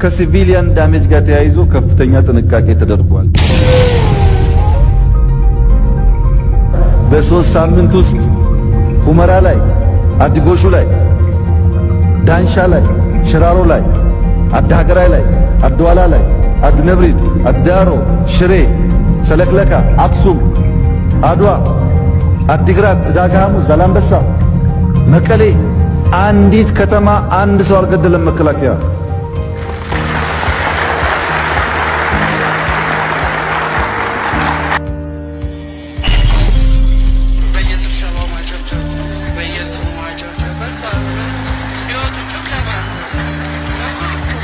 ከሲቪሊያን ዳሜጅ ጋር ተያይዞ ከፍተኛ ጥንቃቄ ተደርጓል። በሶስት ሳምንት ውስጥ ሁመራ ላይ፣ አዲጎሹ ላይ፣ ዳንሻ ላይ፣ ሽራሮ ላይ፣ አዳገራይ ላይ፣ አድዋላ ላይ፣ አድነብሪት፣ አዳሮ፣ ሽሬ፣ ሰለክለካ፣ አክሱም፣ አድዋ፣ አዲግራት፣ ዳጋሙ፣ ዛላምበሳ፣ መቀሌ አንዲት ከተማ አንድ ሰው አልገደለም መከላከያ።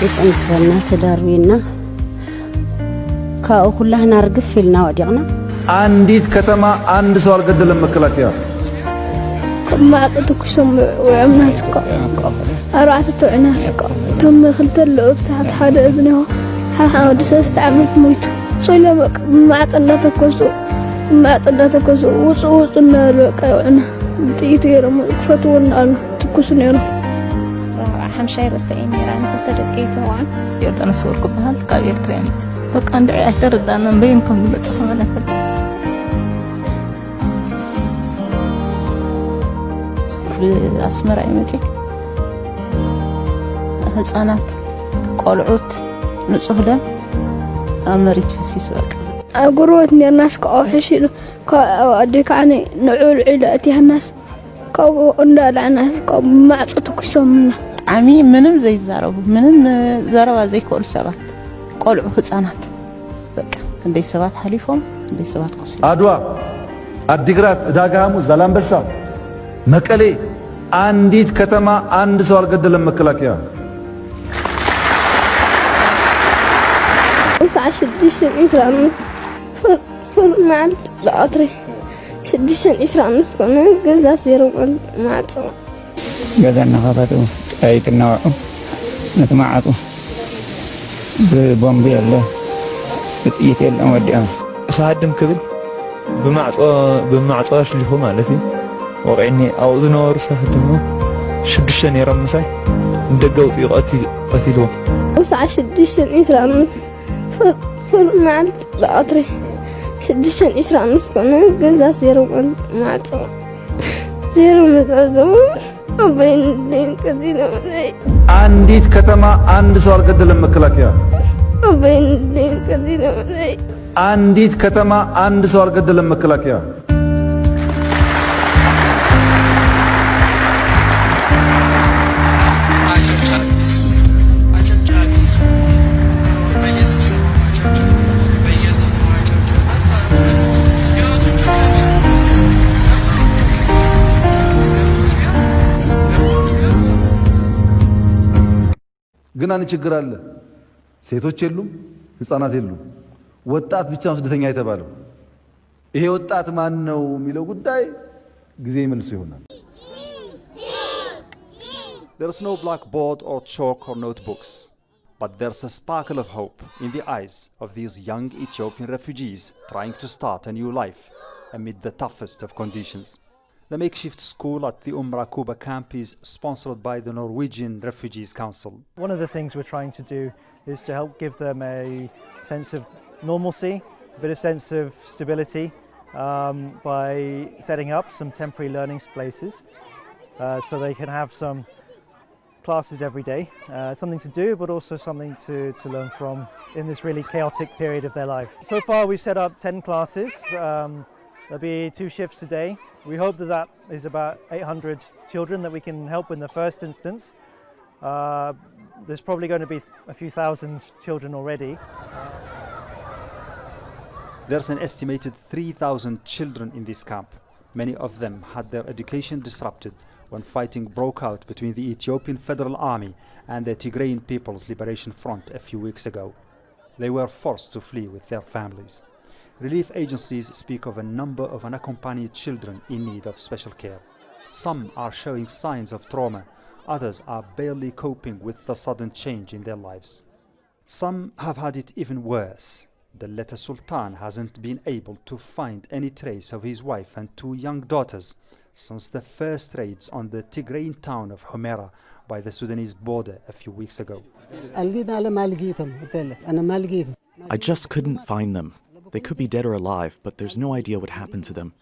يتمسلنا تداروينا كأخلهنا رقف لنا وديعنا አንዲት ከተማ አንድ ሰው አልገደለም መከላከያ። ما أعطيتكم وعمناتك أرعتوا عناسك ثم خلت له تحت حدا ابنه حاول استعمل مويته صيله ما أعطيناتك ما أعطيناتك وصوص النار كيوعنا تيتيرم كفتونا تكسنيرو حمشاي رسائين يران كنت دقيته وعن يرد أنا صوركم بهال كابير تريمت وكان دعي اعترض أنا بينكم بتخمنا كل أسمر أيمتي هزانات قلعوت نصهدا أمريت فسيس بك أقروت الناس كأوحشيلو كأديك عني نعول عيلاتي هالناس كأندا الناس كمعصتك يسمنا عمي منم زي زارو منم زارو زي كل سبات قلعو هزانات بك كندي سبات حليفهم كندي سبات قصير አድዋ አዲግራት ዳጋሙ ዛላምበሳ መቀሌ አንዲት ከተማ አንድ ሰው አልገደለም መከላከያ። وسع شديش الإسلام فرمال بأطري شديش الإسلام كنا جزء سيرو معصم جذنا خاطروا أي النوع نتمعطوا ببومبي الله بتيجي الأموديان ساعدهم كبل بمعصاش اللي هو مالتي وقعني أوزن ورسه دمه شدشان يرمساي ندقوا في قتلوه وسع شديش الإسلام فرمال بأطري شديش الإسلام كنا جزء سيرو معصم زيرو مقدم وبين الدين كذينا አንዲት ከተማ አንድ ሰው አልገደለም መከላከያ። وبين الدين كذينا አንዲት ከተማ አንድ ሰው አልገደለም መከላከያ። ግን አንድ ችግር አለ። ሴቶች የሉም፣ ህፃናት የሉም። ወጣት ብቻ ነው ስደተኛ የተባለው። ይሄ ወጣት ማን ነው የሚለው ጉዳይ ጊዜ መልሶ ይሆናል። There's no blackboard or chalk or notebooks, but there's a sparkle of hope in the eyes of these young Ethiopian refugees trying to start a new life amid the toughest of conditions. The makeshift school at the Rakuba camp is sponsored by the Norwegian Refugees Council. One of the things we're trying to do is to help give them a sense of normalcy, a bit of sense of stability by setting up some temporary learning places so they can have some classes every day, something to do but also something to learn from in this really chaotic period of their life. So far we've set up 10 classes. There'll be 2 shifts a day. We hope that is about 800 children that we can help in the first instance. There's probably going to be a few thousand children already. There's an estimated 3,000 children in this camp. Many of them had their education disrupted when fighting broke out between the Ethiopian Federal Army and the Tigrayan People's Liberation Front a few weeks ago. They were forced to flee with their families. Relief agencies speak of a number of unaccompanied children in need of special care. Some are showing signs of trauma, others are barely coping with the sudden change in their lives. Some have had it even worse. The Letta Sultan hasn't been able to find any trace of his wife and 2 young daughters since the first raids on the Tigrayan town of Humera by the Sudanese border a few weeks ago. I just couldn't find them. They could be dead or alive, but there's no idea what happened to them.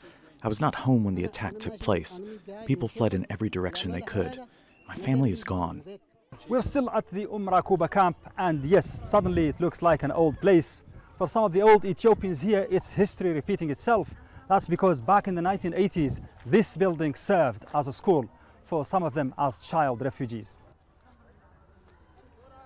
I was not home when the attack took place. People fled in every direction they could. My family is gone. We're still at the Rakuba camp, and yes, suddenly it looks like an old place. For some of the old Ethiopians here, it's history repeating itself. That's because back in the 1980s, this building served as a school, for some of them as child refugees.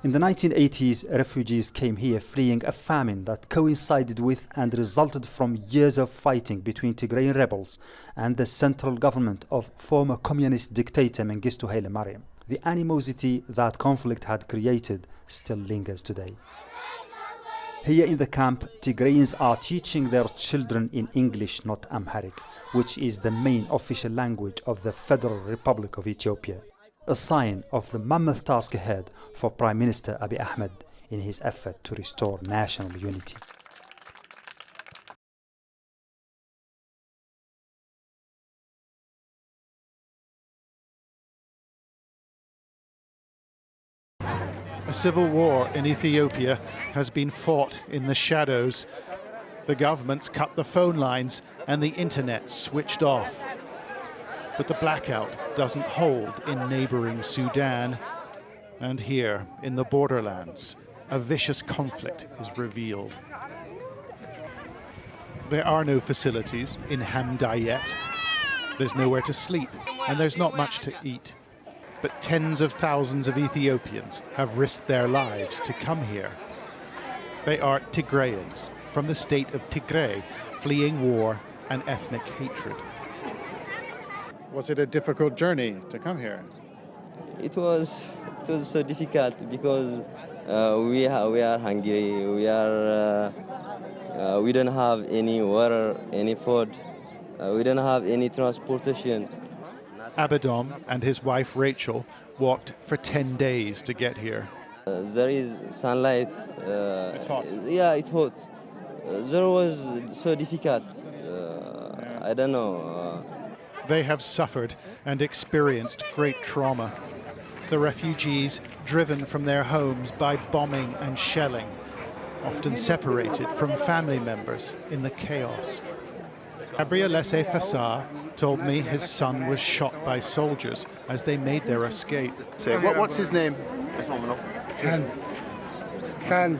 In the 1980s, refugees came here fleeing a famine that coincided with and resulted from years of fighting between Tigrayan rebels and the central government of former communist dictator Mengistu Haile Mariam. The animosity that conflict had created still lingers today. Here in the camp, Tigrayans are teaching their children in English, not Amharic, which is the main official language of the Federal Republic of Ethiopia. A sign of the mammoth task ahead for Prime Minister Abiy Ahmed in his effort to restore national unity. A civil war in Ethiopia has been fought in the shadows. The government's cut the phone lines and the internet switched off. But the blackout doesn't hold in neighboring Sudan. And here, in the borderlands, a vicious conflict is revealed. There are no facilities in Hamdayet. There's nowhere to sleep, and there's not much to eat. But tens of thousands of Ethiopians have risked their lives to come here. They are Tigrayans from the state of Tigray, fleeing war and ethnic hatred. Was it a difficult journey to come here? It was so difficult because we are hungry. We don't have any water, any food. We don't have any transportation. Abidom and his wife Rachel walked for 10 days to get here. There is sunlight. It's hot. Yeah, it's hot. There was so difficult. I don't know. They have suffered and experienced great trauma. The refugees driven from their homes by bombing and shelling, often separated from family members in the chaos. Gabrielese Fassah told me his son was shot by soldiers as they made their escape. What's his name? Fan. Fan.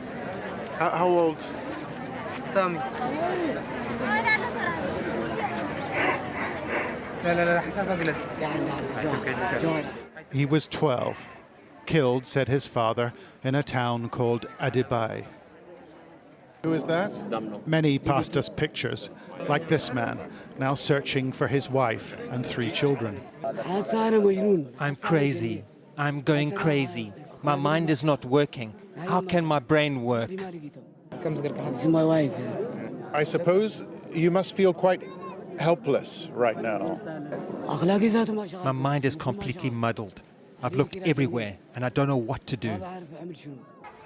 How old? Sami. He was 12, killed, said his father, in a town called Abiy. Who is that? Many passed us pictures, like this man, now searching for his wife and 3 children. I'm crazy. I'm going crazy. My mind is not working. How can my brain work? My wife. I suppose you must feel quite helpless right now. My mind is completely muddled. I've looked everywhere and I don't know what to do.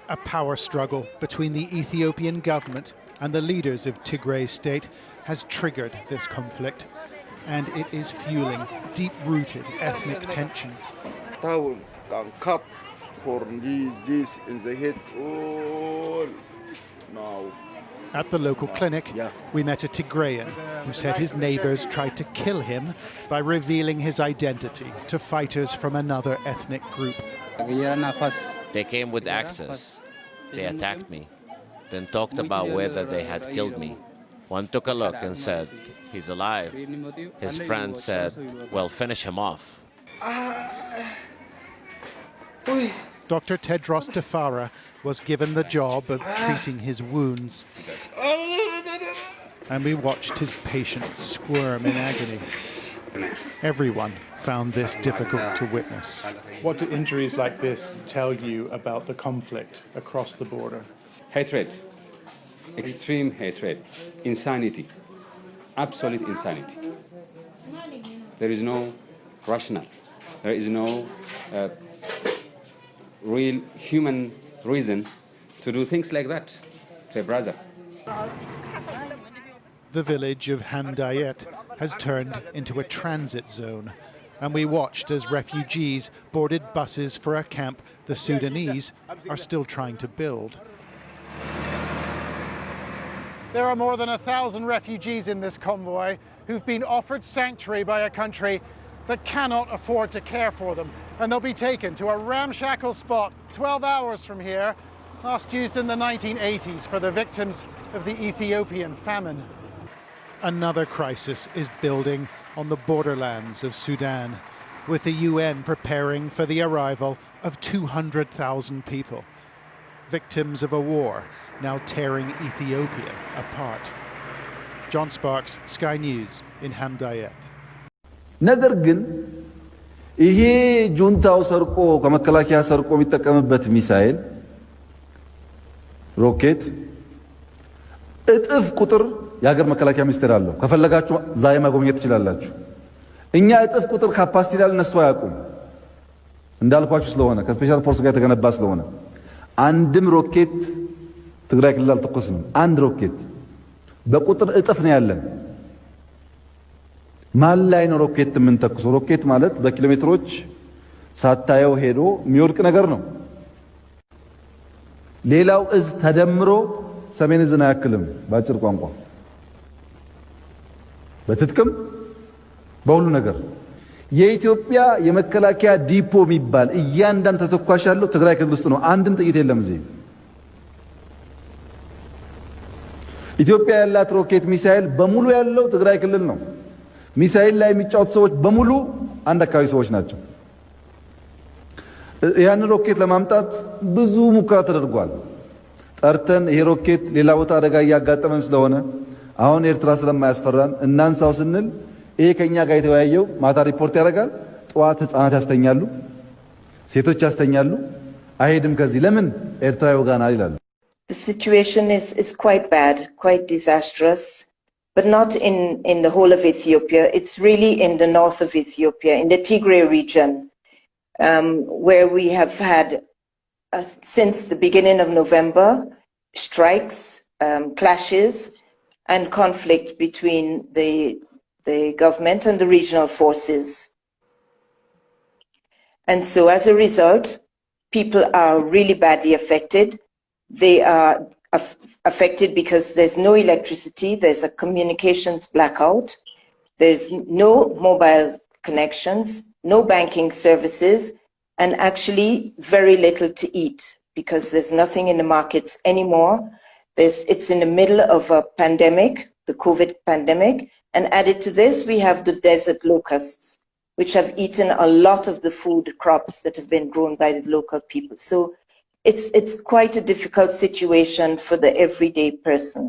A power struggle between the Ethiopian government and the leaders of Tigray state has triggered this conflict, and it is fueling deep-rooted ethnic tensions. At the local clinic, we met a Tigrayan who said his neighbors tried to kill him by revealing his identity to fighters from another ethnic group. They came with axes. They attacked me, then talked about whether they had killed me. One took a look and said, "He's alive." His friend said, "Well, finish him off." Dr. Tedros Tafara was given the job of treating his wounds, and we watched his patient squirm in agony. Everyone found this difficult to witness. What do injuries like this tell you about the conflict across the border? Hatred, extreme hatred, insanity, absolute insanity. There is no rational, there is no real human reason to do things like that to a brother. The village of Hamdayet has turned into a transit zone, and we watched as refugees boarded buses for a camp the Sudanese are still trying to build. There are more than 1,000 refugees in this convoy who've been offered sanctuary by a country that cannot afford to care for them, and they'll be taken to a ramshackle spot 12 hours from here, last used in the 1980s for the victims of the Ethiopian famine. Another crisis is building on the borderlands of Sudan, with the UN preparing for the arrival of 200,000 people, victims of a war now tearing Ethiopia apart. John Sparks, Sky News in Hamdayet. ነገር ግን ይሄ ጁንታው ሰርቆ ከመከላከያ ሰርቆ የሚጠቀምበት ሚሳኤል ሮኬት እጥፍ ቁጥር የሀገር መከላከያ ሚኒስቴር አለው። ከፈለጋችሁ ዛሬ ማጎብኘት ትችላላችሁ። እኛ እጥፍ ቁጥር ካፓሲቲ ላይ እነሱ አያውቁም። እንዳልኳችሁ ስለሆነ ከስፔሻል ፎርስ ጋር የተገነባ ስለሆነ አንድም ሮኬት ትግራይ ክልል አልተኮስንም። አንድ ሮኬት በቁጥር እጥፍ ነው ያለን። ማን ላይ ነው ሮኬት የምንተኩሰው? ሮኬት ማለት በኪሎ ሜትሮች ሳታየው ሄዶ የሚወድቅ ነገር ነው። ሌላው እዝ ተደምሮ ሰሜን እዝን አያክልም። ባጭር ቋንቋ በትጥቅም በሁሉ ነገር የኢትዮጵያ የመከላከያ ዲፖ የሚባል እያንዳንዱ ተተኳሽ ያለው ትግራይ ክልል ውስጥ ነው። አንድም ጥይት የለም እዚህ። ኢትዮጵያ ያላት ሮኬት ሚሳኤል በሙሉ ያለው ትግራይ ክልል ነው። ሚሳኤል ላይ የሚጫወቱ ሰዎች በሙሉ አንድ አካባቢ ሰዎች ናቸው። ያን ሮኬት ለማምጣት ብዙ ሙከራ ተደርጓል። ጠርተን ይሄ ሮኬት ሌላ ቦታ አደጋ እያጋጠመን ስለሆነ አሁን ኤርትራ ስለማያስፈራን እናንሳው ስንል ይሄ ከኛ ጋር የተወያየው ማታ ሪፖርት ያደርጋል። ጠዋት ህፃናት ያስተኛሉ፣ ሴቶች ያስተኛሉ። አይሄድም ከዚህ ለምን ኤርትራ ይወጋናል ይላሉ። The situation is quite bad, quite disastrous, but not in the whole of Ethiopia. It's really in the north of Ethiopia, in the Tigray region, where we have had, since the beginning of November, strikes, clashes, and conflict between the government and the regional forces. And so as a result, people are really badly affected. They are affected because there's no electricity, there's a communications blackout, there's no mobile connections, no banking services, and actually very little to eat because there's nothing in the markets anymore. It's in the middle of a pandemic, the COVID pandemic, and added to this, we have the desert locusts, which have eaten a lot of the food crops that have been grown by the local people. So it's quite a difficult situation for the everyday person.